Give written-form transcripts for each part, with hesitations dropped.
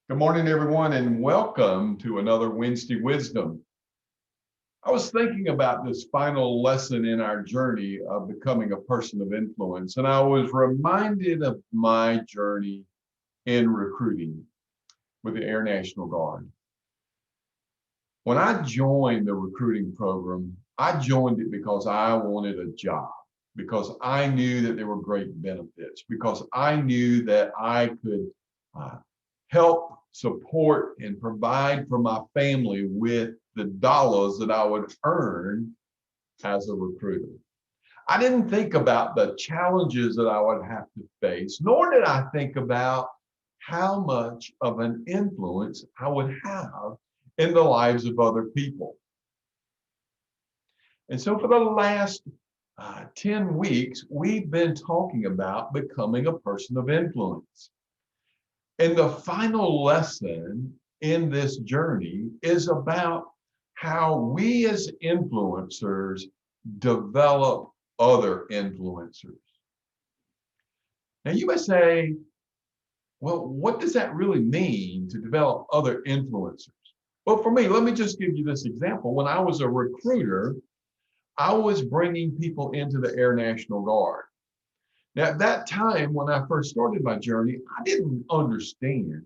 Good morning, everyone, and welcome to another Wednesday Wisdom. I was thinking about this final lesson in our journey of becoming a person of influence, and I was reminded of my journey in recruiting with the Air National Guard. When I joined the recruiting program, I joined it because I wanted a job, because I knew that there were great benefits, because I knew that I could uh, help support and provide for my family with the dollars that I would earn as a recruiter. I didn't think about the challenges that I would have to face, nor did I think about how much of an influence I would have in the lives of other people. And so for the last 10 weeks, we've been talking about becoming a person of influence. And the final lesson in this journey is about how we as influencers develop other influencers. Now, you may say, well, what does that really mean to develop other influencers? Well, for me, let me just give you this example. When I was a recruiter, I was bringing people into the Air National Guard. Now, at that time, when I first started my journey, I didn't understand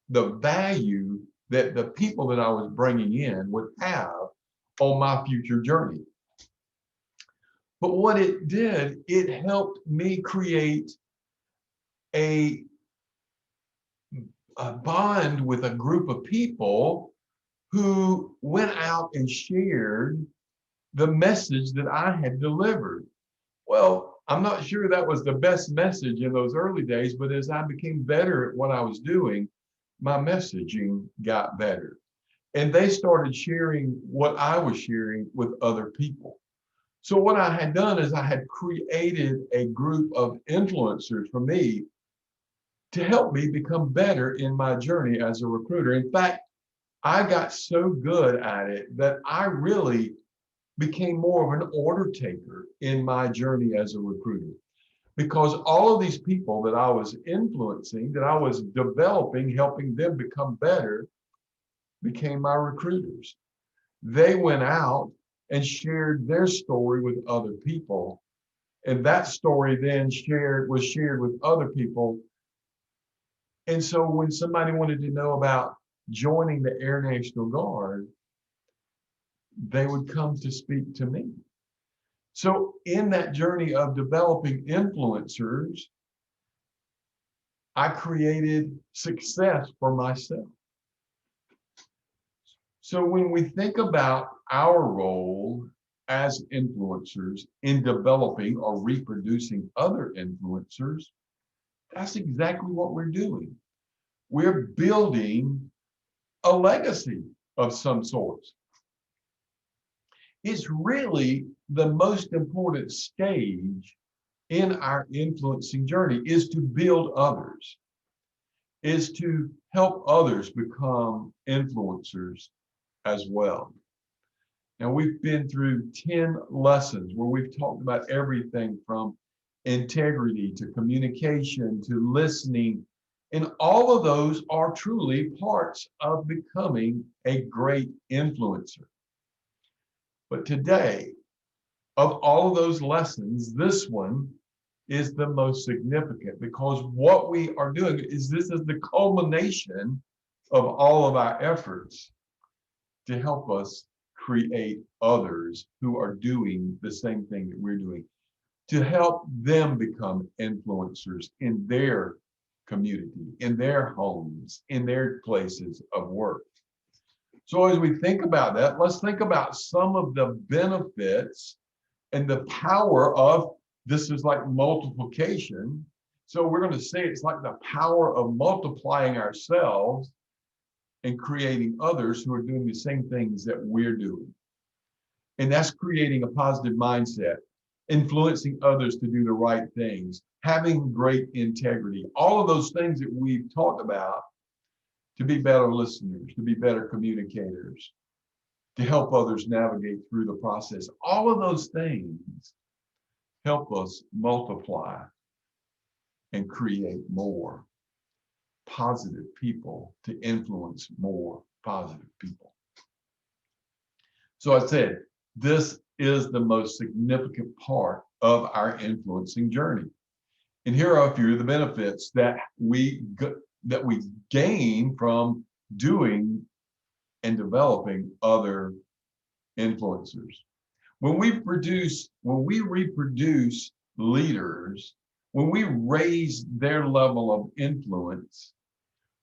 the value that the people that I was bringing in would have on my future journey. But what it did, it helped me create a, a bond with a group of people who went out and shared the message that I had delivered. Well, I'm not sure that was the best message in those early days, but as I became better at what I was doing, my messaging got better. And they started sharing what I was sharing with other people. So what I had done is I had created a group of influencers for me to help me become better in my journey as a recruiter. In fact, I got so good at it that I really became more of an order taker in my journey as a recruiter, because all of these people that I was influencing, that I was developing, helping them become better, became my recruiters. They went out and shared their story with other people. And that story then was shared with other people. And so when somebody wanted to know about joining the Air National Guard, they would come to speak to me. So in that journey of developing influencers, I created success for myself. So when we think about our role as influencers in developing or reproducing other influencers, that's exactly what we're doing. We're building a legacy of some sort. It's really the most important stage in our influencing journey, is to build others, is to help others become influencers as well. Now, we've been through 10 lessons where we've talked about everything from integrity to communication to listening. And all of those are truly parts of becoming a great influencer. But today, of all of those lessons, this one is the most significant, because what we are doing is this is the culmination of all of our efforts to help us create others who are doing the same thing that we're doing, to help them become influencers in their community, in their homes, in their places of work. So as we think about that, let's think about some of the benefits and the power of this is like multiplication. So we're going to say it's like the power of multiplying ourselves and creating others who are doing the same things that we're doing. And that's creating a positive mindset, influencing others to do the right things, having great integrity, all of those things that we've talked about, to be better listeners, to be better communicators, to help others navigate through the process. All of those things help us multiply and create more positive people to influence more positive people. So I said, this is the most significant part of our influencing journey. And here are a few of the benefits that we gain from doing and developing other influencers. When we reproduce leaders, when we raise their level of influence,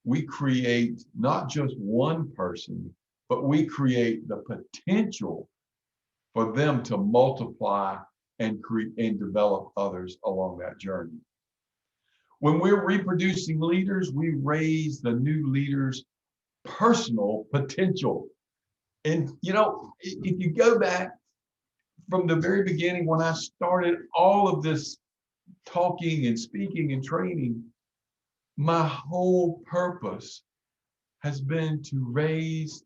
we create not just one person, but we create the potential for them to multiply and create and develop others along that journey. When we're reproducing leaders, we raise the new leader's personal potential. And if you go back from the very beginning, when I started all of this talking and speaking and training, my whole purpose has been to raise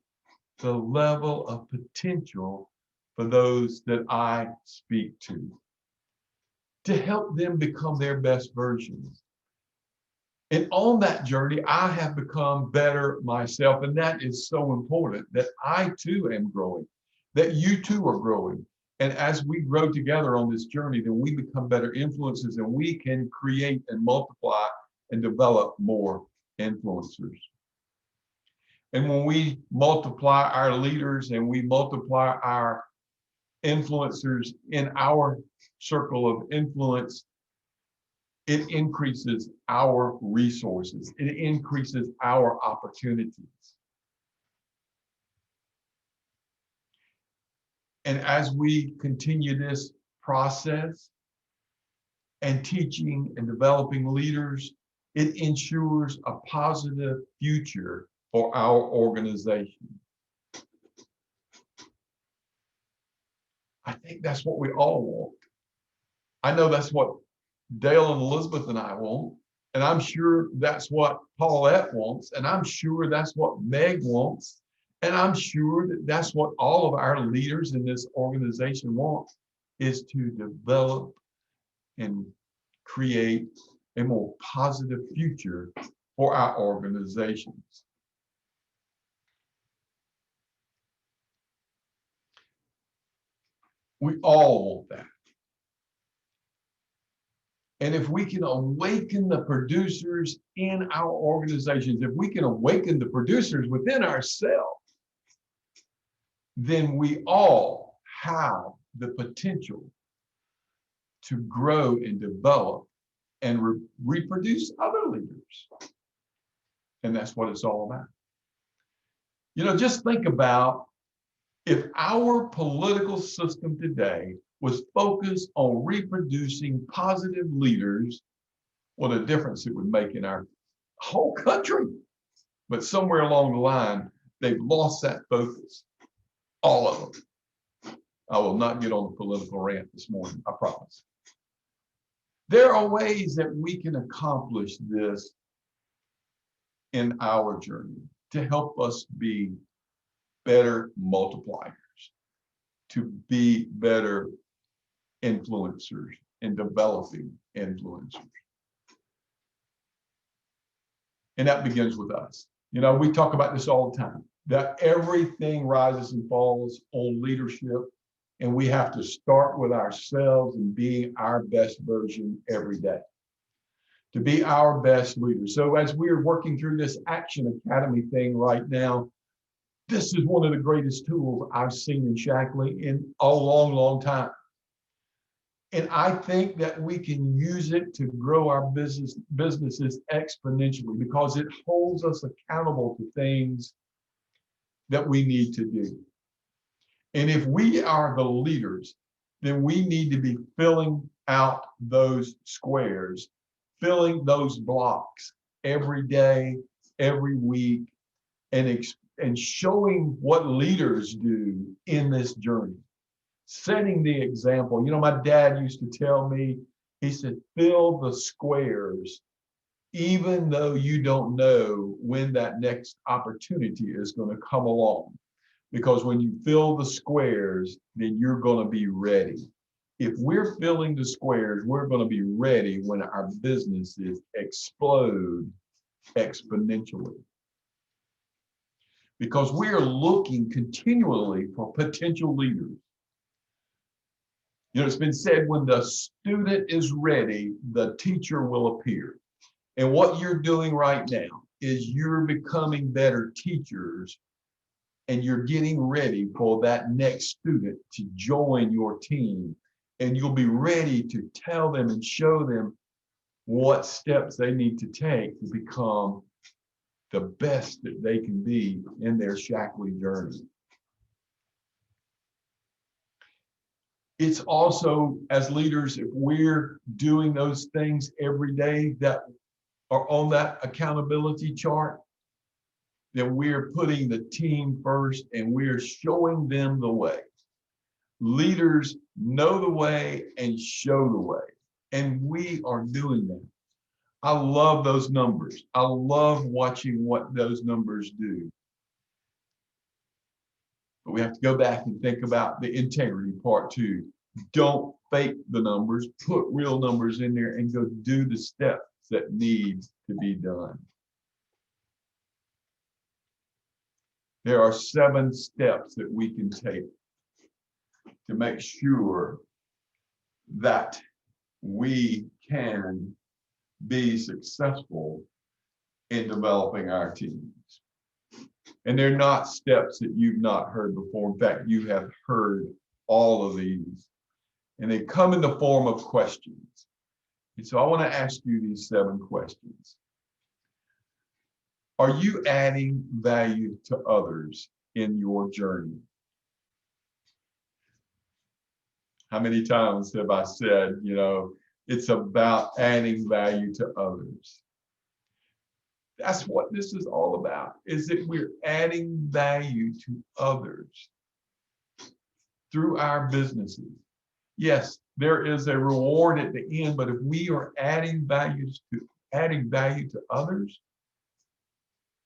the level of potential for those that I speak to help them become their best versions. And on that journey, I have become better myself. And that is so important, that I too am growing, that you too are growing. And as we grow together on this journey, then we become better influencers, and we can create and multiply and develop more influencers. And when we multiply our leaders and we multiply our influencers in our circle of influence, it increases our resources. It increases our opportunities. And as we continue this process and teaching and developing leaders, it ensures a positive future for our organization. I think that's what we all want. I know that's what Dale and Elizabeth and I want. And I'm sure that's what Paulette wants. And I'm sure that's what Meg wants. And I'm sure that that's what all of our leaders in this organization want, is to develop and create a more positive future for our organizations. We all want that. And if we can awaken the producers in our organizations, if we can awaken the producers within ourselves, then we all have the potential to grow and develop and reproduce other leaders. And that's what it's all about. Just think about if our political system today was focused on reproducing positive leaders, what a difference it would make in our whole country. But somewhere along the line, they've lost that focus. All of them. I will not get on the political rant this morning, I promise. There are ways that we can accomplish this in our journey to help us be better multipliers, to be better influencers and developing influencers. And that begins with us. We talk about this all the time, that everything rises and falls on leadership, and we have to start with ourselves and being our best version every day, to be our best leaders. So as we're working through this Action Academy thing right now, this is one of the greatest tools I've seen in Shackley in a long, long time. And I think that we can use it to grow our businesses exponentially, because it holds us accountable to things that we need to do. And if we are the leaders, then we need to be filling out those squares, filling those blocks every day, every week, and showing what leaders do in this journey. Setting the example. My dad used to tell me, he said, fill the squares, even though you don't know when that next opportunity is going to come along. Because when you fill the squares, then you're going to be ready. If we're filling the squares, we're going to be ready when our businesses explode exponentially. Because we are looking continually for potential leaders. You know, it's been said, when the student is ready, the teacher will appear. And what you're doing right now is you're becoming better teachers, and you're getting ready for that next student to join your team. And you'll be ready to tell them and show them what steps they need to take to become the best that they can be in their Shackley journey. It's also, as leaders, if we're doing those things every day that are on that accountability chart, then we're putting the team first and we're showing them the way. Leaders know the way and show the way, and we are doing that. I love those numbers. I love watching what those numbers do. But we have to go back and think about the integrity part too. Don't fake the numbers, put real numbers in there and go do the steps that need to be done. There are 7 steps that we can take to make sure that we can be successful in developing our teams. And they're not steps that you've not heard before. In fact, you have heard all of these, and they come in the form of questions. And so I want to ask you these 7 questions. Are you adding value to others in your journey? How many times have I said, you know, it's about adding value to others? That's what this is all about, is that we're adding value to others through our businesses. Yes, there is a reward at the end, but if we are adding value to others,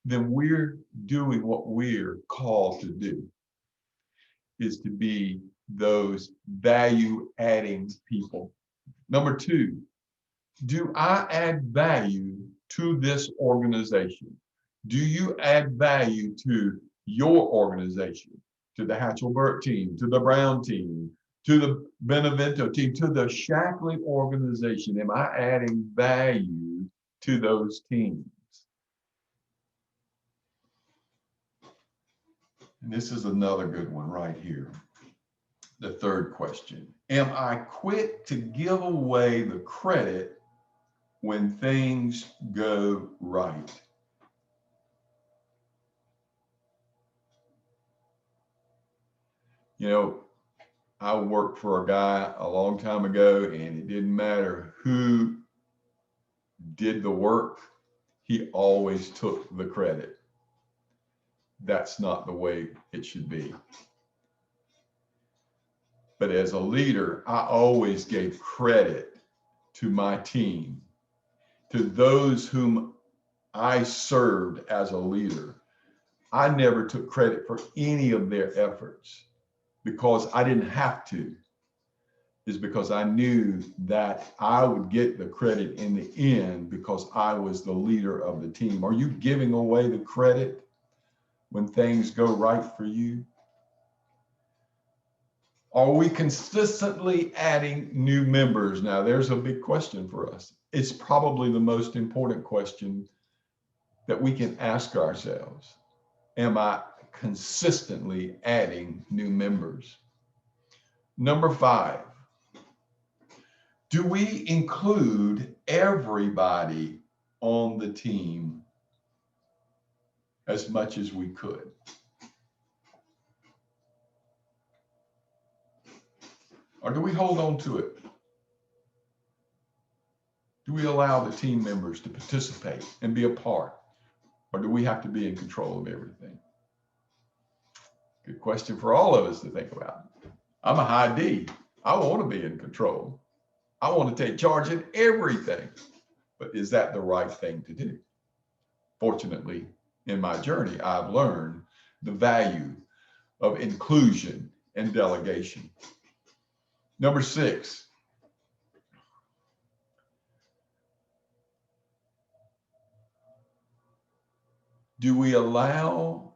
then we're doing what we're called to do, is to be those value-adding people. Number 2, do I add value to this organization? Do you add value to your organization, to the Hatchel-Burt team, to the Brown team, to the Benevento team, to the Shackley organization? Am I adding value to those teams? And this is another good one right here. The 3rd question. Am I quick to give away the credit when things go right? You know, I worked for a guy a long time ago, and it didn't matter who did the work, he always took the credit. That's not the way it should be. But as a leader, I always gave credit to my team, to those whom I served as a leader. I never took credit for any of their efforts because I didn't have to. Is because I knew that I would get the credit in the end because I was the leader of the team. Are you giving away the credit when things go right for you? Are we consistently adding new members? Now, there's a big question for us. It's probably the most important question that we can ask ourselves. Am I consistently adding new members? Number 5, do we include everybody on the team as much as we could? Or do we hold on to it? Do we allow the team members to participate and be a part? Or do we have to be in control of everything? Good question for all of us to think about. I'm a high D. I want to be in control. I want to take charge of everything. But is that the right thing to do? Fortunately, in my journey, I've learned the value of inclusion and delegation. Number 6, Do we allow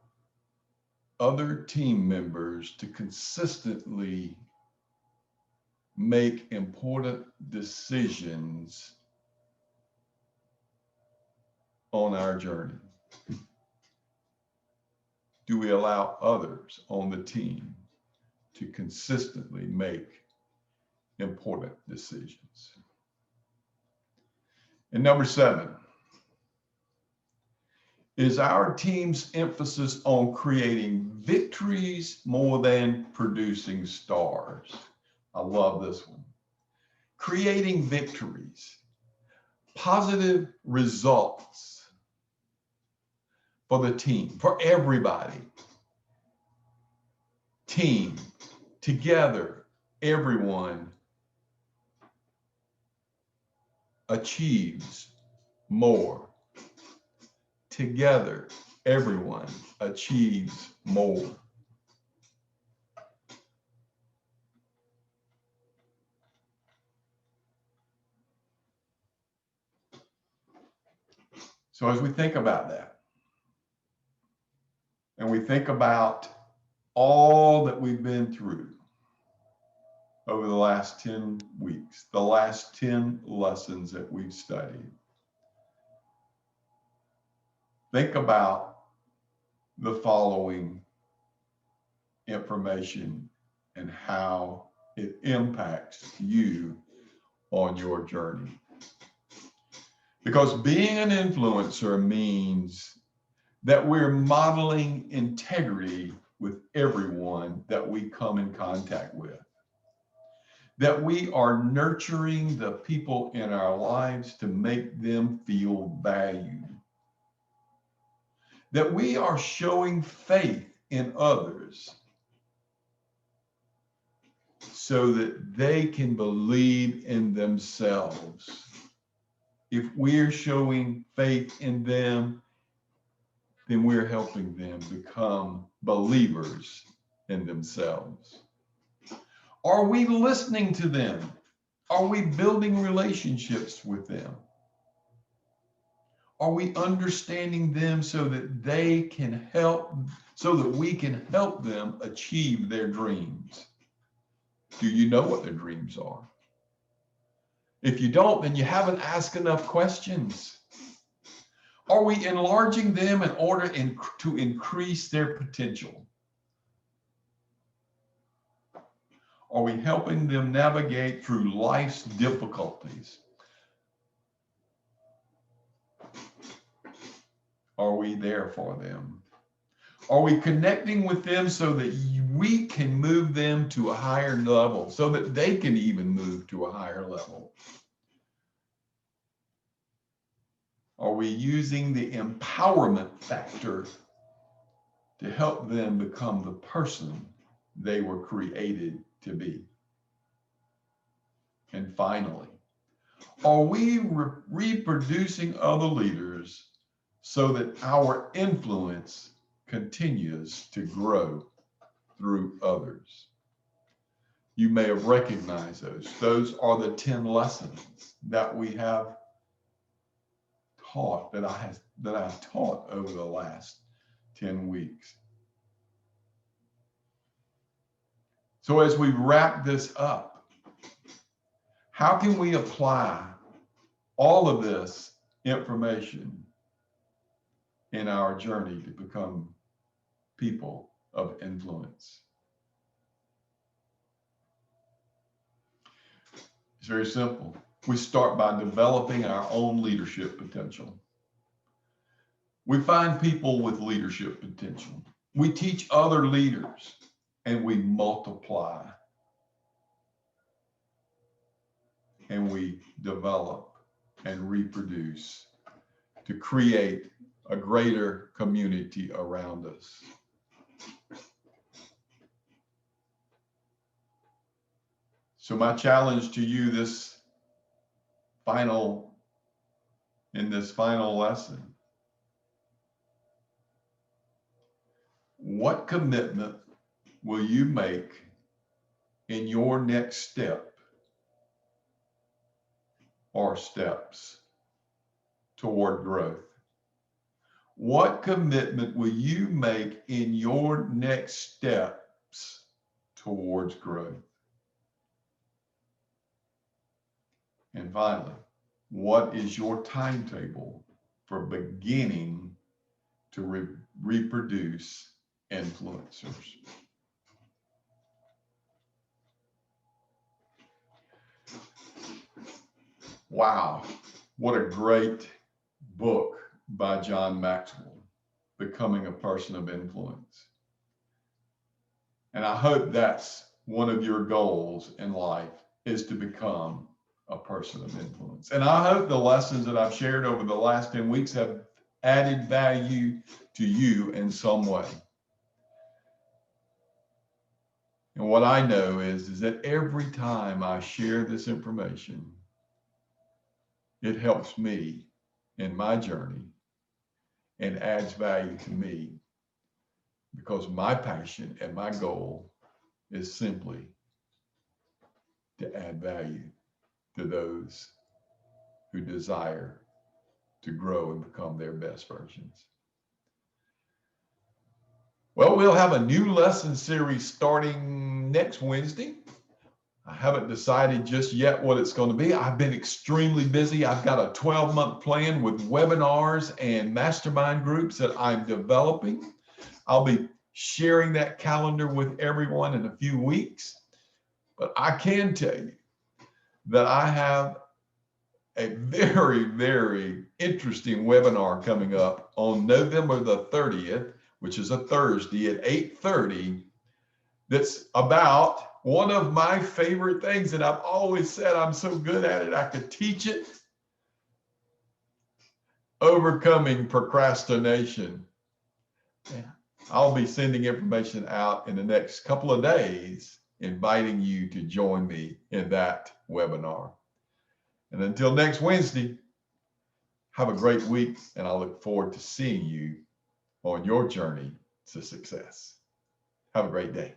other team members to consistently make important decisions on our journey? Do we allow others on the team to consistently make important decisions? And number 7, is our team's emphasis on creating victories more than producing stars? I love this one. Creating victories, positive results for the team, for everybody. Team, together, everyone achieves more. Together, everyone achieves more. So as we think about that, and we think about all that we've been through over the last 10 weeks, the last 10 lessons that we've studied, think about the following information and how it impacts you on your journey. Because being an influencer means that we're modeling integrity with everyone that we come in contact with. That we are nurturing the people in our lives to make them feel valued. That we are showing faith in others so that they can believe in themselves. If we're showing faith in them, then we're helping them become believers in themselves. Are we listening to them? Are we building relationships with them? Are we understanding them so that they can help, so that we can help them achieve their dreams? Do you know what their dreams are? If you don't, then you haven't asked enough questions. Are we enlarging them in order to increase their potential? Are we helping them navigate through life's difficulties? Are we there for them? Are we connecting with them so that we can move them to a higher level, so that they can even move to a higher level? Are we using the empowerment factor to help them become the person they were created to be? And finally, are we reproducing other leaders so that our influence continues to grow through others? You may have recognized those. Those are the 10 lessons that we have taught, that I've taught over the last 10 weeks. So as we wrap this up, how can we apply all of this information in our journey to become people of influence? It's very simple. We start by developing our own leadership potential. We find people with leadership potential. We teach other leaders, and we multiply, and we develop and reproduce to create a greater community around us. So my challenge to you in this final lesson: what commitment will you make in your next step or steps toward growth? What commitment will you make in your next steps towards growth? And finally, what is your timetable for beginning to reproduce influencers? Wow, what a great book by John Maxwell, Becoming a Person of Influence. And I hope that's one of your goals in life, is to become a person of influence. And I hope the lessons that I've shared over the last 10 weeks have added value to you in some way. And what I know is that every time I share this information, it helps me in my journey and adds value to me, because my passion and my goal is simply to add value to those who desire to grow and become their best versions. Well, we'll have a new lesson series starting next Wednesday. I haven't decided just yet what it's going to be. I've been extremely busy. I've got a 12-month plan with webinars and mastermind groups that I'm developing. I'll be sharing that calendar with everyone in a few weeks. But I can tell you that I have a very, very interesting webinar coming up on November the 30th, which is a Thursday at 8:30. That's about one of my favorite things. And I've always said I'm so good at it, I could teach it. Overcoming procrastination. Yeah. I'll be sending information out in the next couple of days, inviting you to join me in that webinar. And until next Wednesday, have a great week, and I look forward to seeing you on your journey to success. Have a great day.